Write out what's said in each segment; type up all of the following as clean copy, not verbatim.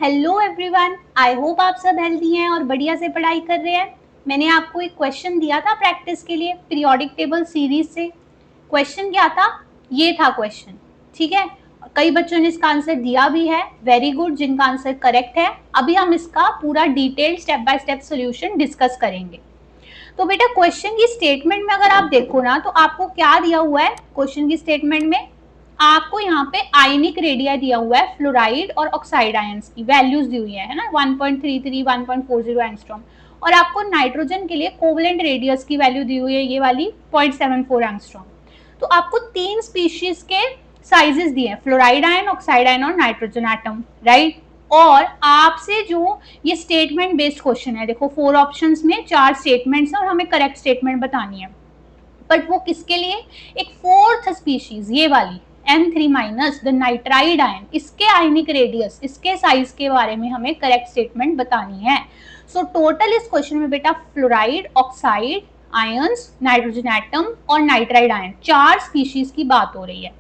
Hello everyone, I hope आप सब healthy हैं और बढ़िया से पढ़ाई कर रहे हैं। मैंने आपको एक क्वेश्चन दिया था प्रैक्टिस के लिए पीरियोडिक टेबल सीरीज से। क्वेश्चन क्या था? ये था क्वेश्चन। ठीक है, कई बच्चों ने इसका आंसर दिया भी है। वेरी गुड, जिनका आंसर करेक्ट है। अभी हम इसका पूरा detail step by step solution discuss करेंगे। तो बेटा क्वेश्चन की स्टेटमेंट में अगर आप देखो ना, तो आपको क्या दिया हुआ है क्वेश्चन की स्टेटमेंट में? आपको यहाँ पे आयनिक रेडिया दिया हुआ है, फ्लोराइड और ऑक्साइड आयंस की वैल्यूज दी हुई है ना, 1.33 1.40 एंगस्ट्रॉम। और आपको नाइट्रोजन के लिए कोवलेंट रेडियस की वैल्यू दी हुई है, ये वाली 0.74 एंगस्ट्रॉम। तो आपको तीन स्पीशीज के साइजेस दिए हैं, फ्लोराइड आयन, ऑक्साइड आयन और नाइट्रोजन एटम, राइट। और आपसे जो ये स्टेटमेंट बेस्ड क्वेश्चन है, देखो 4 ऑप्शंस में 4 स्टेटमेंट्स हैं और हमें करेक्ट स्टेटमेंट बतानी है। बट वो किसके लिए? एक फोर्थ स्पीशीज, ये वाली M3 minus the nitride ion, इसके आयनिक रेडियस, इसके साइज के बारे में हमें करेक्ट स्टेटमेंट बतानी है। सो टोटल इस क्वेश्चन में बेटा fluoride, oxide ions, nitrogen atom और नाइट्राइड आयन, 4 स्पीशीज की बात हो रही है।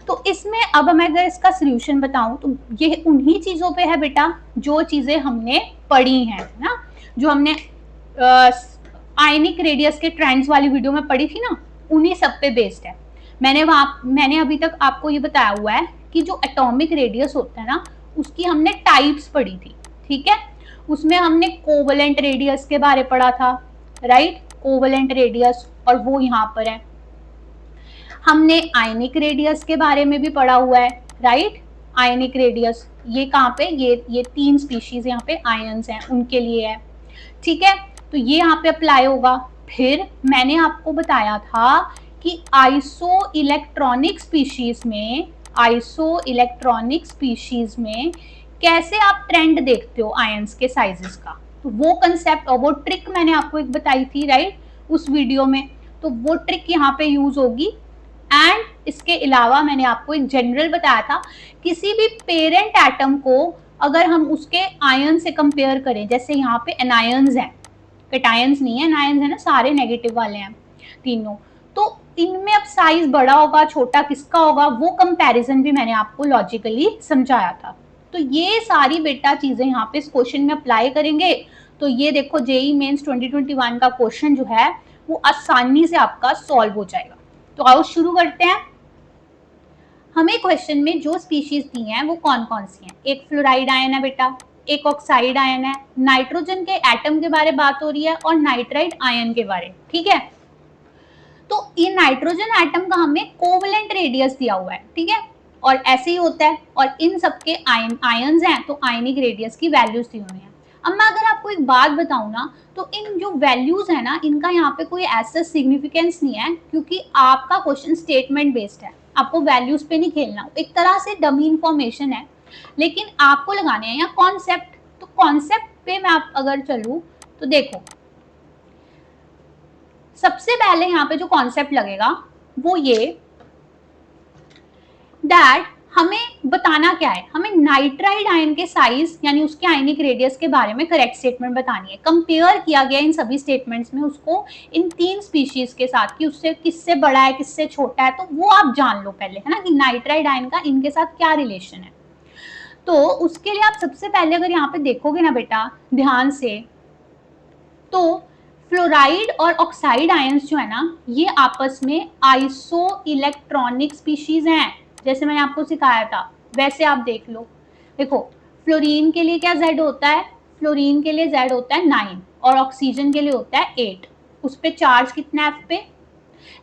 तो इसमें अब मैं अगर इसका सोल्यूशन बताऊं तो ये उन्हीं चीजों पे है बेटा जो चीजें हमने पढ़ी हैं ना, जो हमने आयनिक रेडियस के ट्रेंड्स वाली वीडियो में पढ़ी थी ना, उन्हीं सब पे बेस्ड है। मैंने अभी तक आपको ये बताया हुआ है कि जो एटॉमिक रेडियस होता है ना, उसकी हमने टाइप्स पढ़ी थी। ठीक है, उसमें हमने कोवलेंट रेडियस के बारे पढ़ा था, राइट, कोवलेंट रेडियस, और वो यहाँ पर है। हमने आयनिक रेडियस के बारे में भी पढ़ा हुआ है, राइट। आयनिक रेडियस ये कहाँ पे, ये 3 स्पीशीज यहाँ पे आयंस हैं, उनके लिए है। ठीक है, तो ये यहाँ पे अप्लाई होगा। फिर मैंने आपको बताया था कि आइसो इलेक्ट्रॉनिक स्पीशीज में कैसे आप ट्रेंड देखते हो आयंस के साइजेस का, तो वो कंसेप्ट और वो ट्रिक मैंने आपको एक बताई थी, राइट, उस वीडियो में। तो वो ट्रिक यहाँ पे यूज होगी। एंड इसके अलावा मैंने आपको एक जनरल बताया था, किसी भी पेरेंट एटम को अगर हम उसके आयन से कंपेयर करें, जैसे यहाँ पे एनायंस हैं, कैटायंस नहीं है, एनायंस है ना, सारे नेगेटिव वाले हैं तीनों, तो इनमें अब साइज बड़ा होगा छोटा किसका होगा, वो कंपैरिजन भी मैंने आपको लॉजिकली समझाया था। तो ये सारी बेटा चीजें यहाँ पे इस क्वेश्चन में अप्लाई करेंगे। तो ये देखो जेईई मेंस 2021 का क्वेश्चन जो है वो आसानी से आपका सॉल्व हो जाएगा। तो आओ शुरू करते हैं। हमें क्वेश्चन में जो स्पीशीज दी हैं वो कौन कौन सी हैं? एक फ्लोराइड आयन है बेटा, एक ऑक्साइड आयन है, नाइट्रोजन के एटम के बारे बात हो रही है और नाइट्राइड आयन के बारे। ठीक है, तो ये नाइट्रोजन एटम का हमें कोवलेंट रेडियस दिया हुआ है, ठीक है, और ऐसे ही होता है। और इन सबके आयंस हैं तो आयनिक रेडियस की वैल्यूज दी हुई हैं। अब मैं अगर आपको एक बात बताऊं ना, तो इन जो वैल्यूज है ना, इनका यहाँ पे कोई ऐसा सिग्निफिकेंस नहीं है, क्योंकि आपका क्वेश्चन स्टेटमेंट बेस्ड है। आपको वैल्यूज पे नहीं खेलना, एक तरह से डमी इंफॉर्मेशन है, लेकिन आपको लगाने हैं यहाँ कॉन्सेप्ट। तो कॉन्सेप्ट पे मैं आप अगर चलूँ तो देखो, सबसे पहले यहाँ पे जो कॉन्सेप्ट लगेगा वो ये दैट हमें बताना क्या है, हमें नाइट्राइड आयन के साइज यानी उसके आयनिक रेडियस के बारे में करेक्ट स्टेटमेंट बतानी है। कंपेयर किया गया इन सभी स्टेटमेंट्स में उसको इन 3 स्पीशीज के साथ कि उससे किससे बड़ा है किससे छोटा है, तो वो आप जान लो पहले, है ना, कि नाइट्राइड आयन का इनके साथ क्या रिलेशन है। तो उसके लिए आप सबसे पहले अगर यहाँ पे देखोगे ना बेटा ध्यान से, तो फ्लोराइड और ऑक्साइड आयंस जो है ना, ये आपस में आइसो इलेक्ट्रॉनिक स्पीशीज हैं। जैसे मैंने आपको सिखाया था वैसे आप देख लो। देखो फ्लोरीन के लिए क्या Z होता है? फ्लोरीन के लिए Z होता है 9 और ऑक्सीजन के लिए होता है 8। उस पे चार्ज कितना है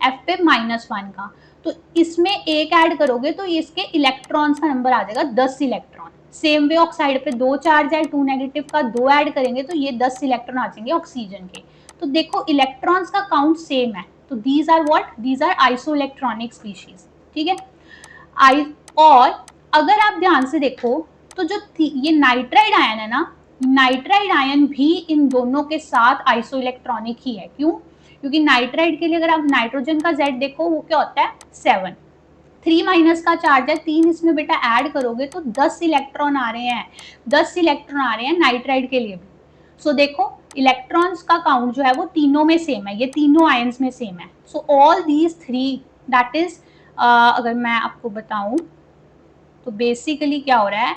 F पे -1 का। तो इसमें एक ऐड करोगे तो इसके इलेक्ट्रॉन्स का नंबर आ जाएगा 10 इलेक्ट्रॉन। सेम वे ऑक्साइड पे 2 चार्ज है 2 नेगेटिव का, 2 ऐड करेंगे तो ये 10 इलेक्ट्रॉन आ जाएंगे ऑक्सीजन के। तो देखो इलेक्ट्रॉन्स का काउंट सेम है, तो these are what, these are isoelectronic species. ठीक है, और अगर आप ध्यान से देखो तो जो ये नाइट्राइड आयन है ना, नाइट्राइड आयन भी इन दोनों के साथ आइसो इलेक्ट्रॉनिक ही है। क्यों? क्योंकि नाइट्राइड के लिए अगर आप नाइट्रोजन का Z देखो वो क्या होता है 7, 3 माइनस का चार्ज है 3, इसमें बेटा ऐड करोगे तो 10 इलेक्ट्रॉन आ रहे हैं, 10 इलेक्ट्रॉन आ रहे हैं नाइट्राइड के लिए भी। सो देखो इलेक्ट्रॉन्स का काउंट जो है वो तीनों में सेम है, ये तीनों आयंस में सेम है। So all these 3 that is अगर मैं आपको बताऊं तो बेसिकली क्या हो रहा है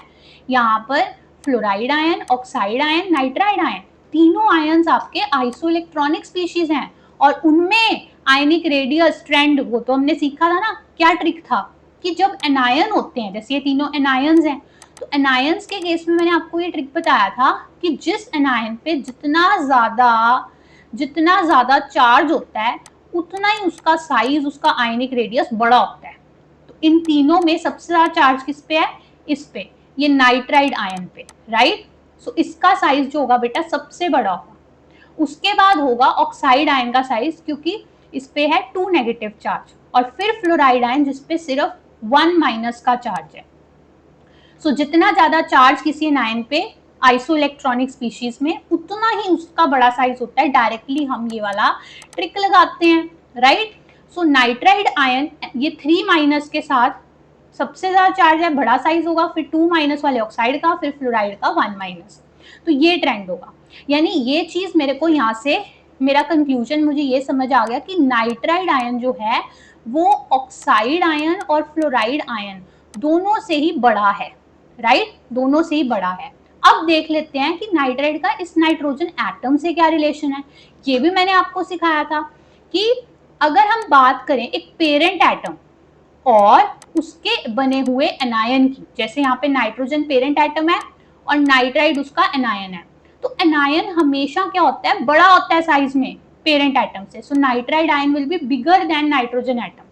यहाँ पर fluoride ion, oxide ion, nitride ion, तीनों आयन्स आपके आइसोइलेक्ट्रॉनिक स्पीशीज हैं और उनमें आयनिक रेडियस ट्रेंड वो तो हमने सीखा था ना, क्या ट्रिक था कि जब एनायन होते हैं, जैसे ये तीनों एनायंस हैं, तो एनायंस के केस में मैंने आपको ये ट्रिक बताया था कि जिस एनायन पे जितना ज्यादा चार्ज होता है उतना ही उसका साइज, उसका आयनिक रेडियस बड़ा होता है। तो इन तीनों में सबसे ज्यादा चार्ज किस पे है? इस पे, ये नाइट्राइड आयन पे, राइट। सो इसका साइज जो होगा बेटा सबसे बड़ा होगा। उसके बाद होगा ऑक्साइड आयन का साइज, क्योंकि इस पे है 2 नेगेटिव चार्ज, और फिर फ्लोराइड आयन जिसपे सिर्फ 1 माइनस का चार्ज है। सो जितना ज्यादा चार्ज किसी आयन पे आइसोइलेक्ट्रॉनिक स्पीशीज में, उतना ही उसका बड़ा साइज होता है। डायरेक्टली हम ये वाला ट्रिक लगाते हैं, राइट। सो नाइट्राइड आयन ये 3 माइनस के साथ सबसे ज्यादा चार्ज है, बड़ा साइज होगा, फिर 2 माइनस वाले ऑक्साइड का, फिर फ्लोराइड का 1 माइनस। तो ये ट्रेंड होगा, यानी ये चीज मेरे को यहाँ से मेरा कंक्लूजन मुझे ये समझ आ गया कि नाइट्राइड आयन जो है वो ऑक्साइड आयन और फ्लोराइड आयन दोनों से ही बड़ा है, राइट, दोनों से ही बड़ा है। अब देख लेते हैं कि नाइट्राइड का इस नाइट्रोजन एटम से क्या रिलेशन है। ये भी मैंने आपको सिखाया था कि अगर हम बात करें एक पेरेंट एटम और उसके बने हुए एनायन की, जैसे यहाँ पे नाइट्रोजन पेरेंट एटम है और नाइट्राइड उसका एनायन है, तो एनायन हमेशा क्या होता है? बड़ा होता है साइज में पेरेंट एटम से। So nitride ion will be bigger than nitrogen atom,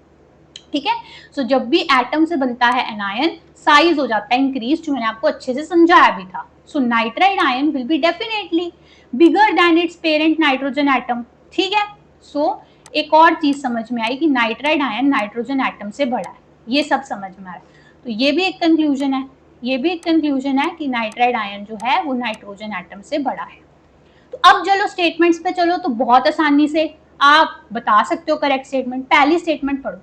ठीक है। सो जब भी एटम से बनता है एनायन, साइज हो जाता है इंक्रीज, जो मैंने आपको अच्छे से समझाया भी था। So nitride ion will be definitely bigger than its parent nitrogen atom, ठीक है। सो एक और चीज समझ में आई कि नाइट्राइड आयन नाइट्रोजन एटम से बड़ा है, ये सब समझ में आया। तो ये भी एक कंक्लूजन है, ये भी एक कंक्लूजन है कि नाइट्राइड आयन जो है वो नाइट्रोजन एटम से बड़ा है। तो अब चलो स्टेटमेंट्स पे चलो, तो बहुत आसानी से आप बता सकते हो करेक्ट स्टेटमेंट। पहली स्टेटमेंट पढ़ो।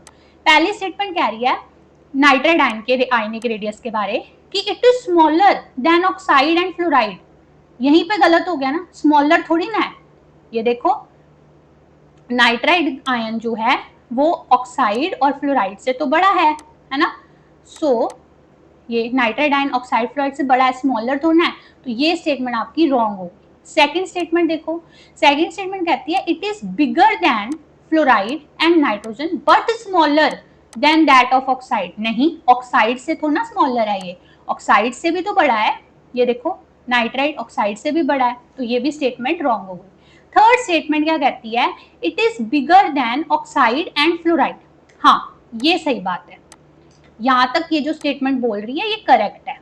पहली स्टेटमेंट कह रही है नाइट्राइड आयन के आयनिक रेडियस के बारे कि it is smaller than oxide and fluoride. यहीं पे गलत हो गया ना, स्मॉलर थोड़ी ना है। ये देखो नाइट्राइड आयन जो है वो ऑक्साइड और फ्लोराइड से तो बड़ा है ना। सो ये नाइट्राइड आयन ऑक्साइड फ्लोराइड से बड़ा है, स्मॉलर थोड़ा है। तो ये स्टेटमेंट आपकी रॉन्ग होगी। सेकंड स्टेटमेंट देखो, सेकंड स्टेटमेंट कहती है it is bigger than fluoride and nitrogen but smaller than that of oxide. नहीं, ऑक्साइड से थोड़ा ना स्मॉलर है, ये ऑक्साइड से भी तो बड़ा है। ये देखो नाइट्राइड ऑक्साइड से भी बड़ा है, तो ये भी स्टेटमेंट रॉन्ग हो गई। थर्ड स्टेटमेंट क्या कहती है? It is bigger than oxide and fluoride. हाँ, ये सही बात है, यहां तक ये जो स्टेटमेंट बोल रही है ये करेक्ट है।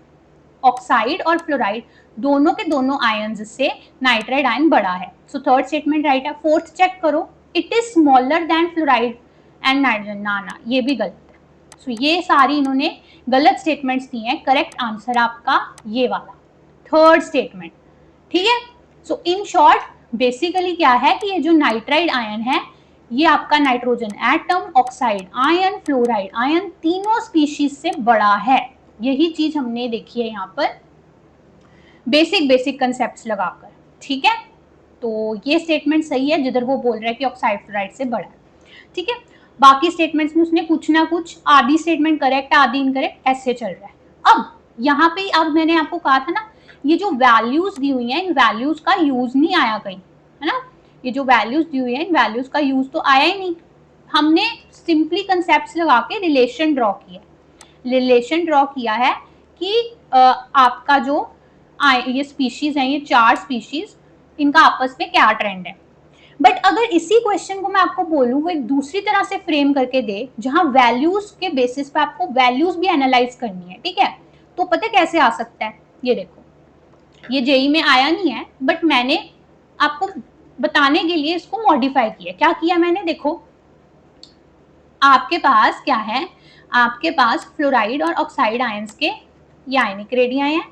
ऑक्साइड और फ्लोराइड दोनों के दोनों आयन्स से नाइट्राइड आयन बड़ा है। सो थर्ड स्टेटमेंट राइट है। फोर्थ चेक करो, it is smaller than fluoride and nitrogen. ना, ये भी गलत है। सो ये सारी इन्होंने गलत स्टेटमेंट्स दी हैं। करेक्ट आंसर आपका ये वाला थर्ड स्टेटमेंट, ठीक है। सो इन शॉर्ट बेसिकली क्या है कि ये जो नाइट्राइड आयन है ये आपका nitrogen atom, oxide ion, fluoride ion तीनों स्पीशीज से बड़ा है। यही चीज हमने देखी है यहाँ पर बेसिक कंसेप्ट्स लगाकर, ठीक है। तो ये स्टेटमेंट सही है जिधर वो बोल रहा है कि ऑक्साइड फ्लोराइड से बड़ा है, ठीक है। बाकी स्टेटमेंट्स में उसने कुछ ना कुछ आधी स्टेटमेंट करेक्ट आधी इनकरेक्ट ऐसे चल रहा है। अब यहाँ पे अब मैंने आपको कहा था ना, ये जो वैल्यूज दी हुई हैं इन वैल्यूज का यूज नहीं आया कहीं, है ना। ये जो वैल्यूज दी हुई है इन वैल्यूज का यूज तो आया ही नहीं। हमने सिंपली कंसेप्ट्स लगा के रिलेशन ड्रॉ किया, रिलेशन ड्रॉ किया है कि आपका जो ये स्पीशीज हैं, ये 4 स्पीशीज, इनका आपस में क्या ट्रेंड है। बट अगर इसी क्वेश्चन को मैं आपको बोलूं वो एक दूसरी तरह से फ्रेम करके दे, जहां वैल्यूज के बेसिस पे आपको वैल्यूज भी एनालाइज करनी है, ठीक है, तो पता कैसे आ सकता है। ये देखो, ये जेई में आया नहीं है बट मैंने आपको बताने के लिए इसको मॉडिफाई किया। क्या किया मैंने? देखो आपके पास क्या है, आपके पास फ्लोराइड और ऑक्साइड आयंस के ये आयनिक रेडिया हैं,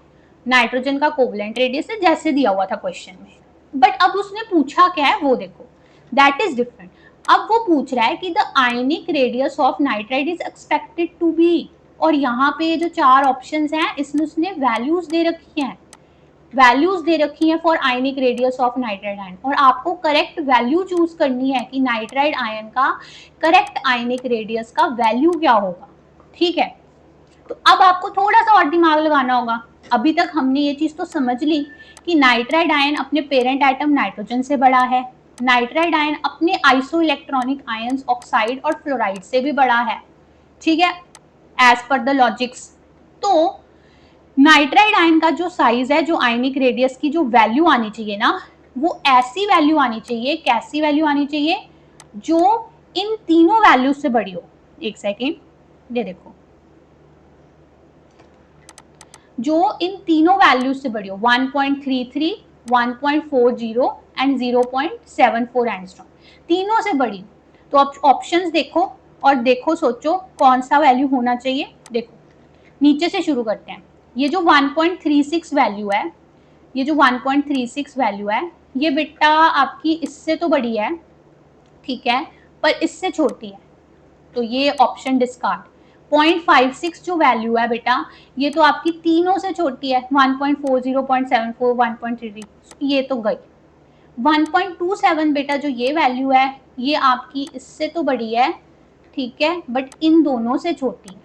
नाइट्रोजन का कोवलेंट रेडियस है जैसे दिया हुआ था क्वेश्चन में। बट अब उसने पूछा क्या है वो देखो, दैट इज डिफरेंट। अब वो पूछ रहा है कि the ionic radius of nitride is expected to be, और यहाँ पे जो 4 ऑप्शंस हैं इसमें उसने वैल्यूज दे रखी हैं, वैल्यूज दे रखी हैं for ionic radius of nitride ion, और आपको करेक्ट वैल्यू चूज करनी है कि नाइट्राइड आयन का करेक्ट आयनिक रेडियस का वैल्यू क्या होगा, ठीक है। तो अब आपको थोड़ा सा और दिमाग लगाना होगा। अभी तक हमने ये चीज तो समझ ली कि नाइट्राइड आयन अपने पेरेंट एटम नाइट्रोजन से बड़ा है, नाइट्राइड आयन अपने आइसो इलेक्ट्रॉनिक आयंस ऑक्साइड और फ्लोराइड से भी बड़ा है, ठीक है, एज पर द लॉजिक्स। तो नाइट्राइड आयन का जो साइज है, जो आयनिक रेडियस की जो वैल्यू आनी चाहिए ना, वो ऐसी वैल्यू आनी चाहिए, कैसी वैल्यू आनी चाहिए, जो इन तीनों वैल्यूज से बड़ी हो। एक सेकेंड, ये देखो, जो इन तीनों वैल्यूज से बड़ी हो, 1.33, 1.40 एंड 0.74 एंगस्ट्रॉम, तीनों से बड़ी। तो अब ऑप्शंस देखो और देखो, सोचो कौन सा वैल्यू होना चाहिए। देखो नीचे से शुरू करते हैं। ये जो 1.36 वैल्यू है, ये जो 1.36 वैल्यू है, ये बेटा आपकी इससे तो बड़ी है, ठीक है, पर इससे छोटी है, तो ये ऑप्शन डिस्कार्ड। 0.56 जो वैल्यू है बेटा, ये तो आपकी तीनों से छोटी है, 1.40, 0.74, 1.33, ये तो गई। 1.27 बेटा जो ये वैल्यू है, ये आपकी इससे तो बड़ी है, ठीक है, बट इन दोनों से छोटी है,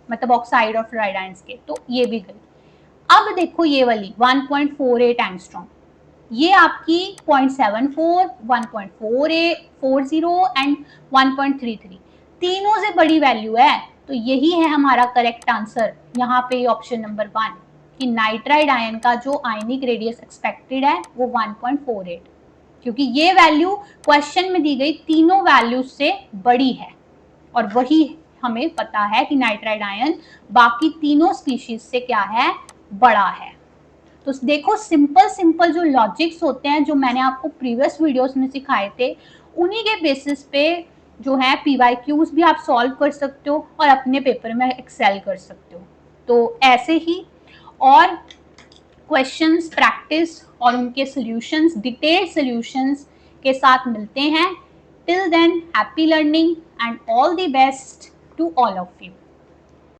मतलब ऑक्साइड और फ्लोराइड आयंस के, तो ये भी गई। अब देखो ये वाली 1.48 एंगस्ट्रॉम, ये आपकी 0.74, 1.40 एंड 1.33 तीनों से बड़ी वैल्यू है। तो यही है हमारा करेक्ट आंसर यहाँ पे, ऑप्शन नंबर 1, कि नाइट्राइड आयन का जो आयनिक रेडियस एक्सपेक्टेड है वो 1.48, क्योंकि ये वैल्यू क्वेश्चन में दी गई तीनों वैल्यूज से बड़ी है, और वही हमें पता है कि नाइट्राइड आयन बाकी तीनों स्पीशीज से क्या है, बड़ा है। तो देखो सिंपल सिंपल जो लॉजिक्स होते हैं, जो मैंने आपको प्रीवियस वीडियोस में सिखाए थे, उन्हीं के बेसिस पे जो है PYQs भी आप सॉल्व कर सकते हो और अपने पेपर में एक्सेल कर सकते हो। तो ऐसे ही और क्वेश्चंस, प्रैक्टिस और उनके सॉल्यूशंस, डिटेल्ड सॉल्यूशंस के साथ मिलते हैं। Till then, happy learning and all the best to all of you.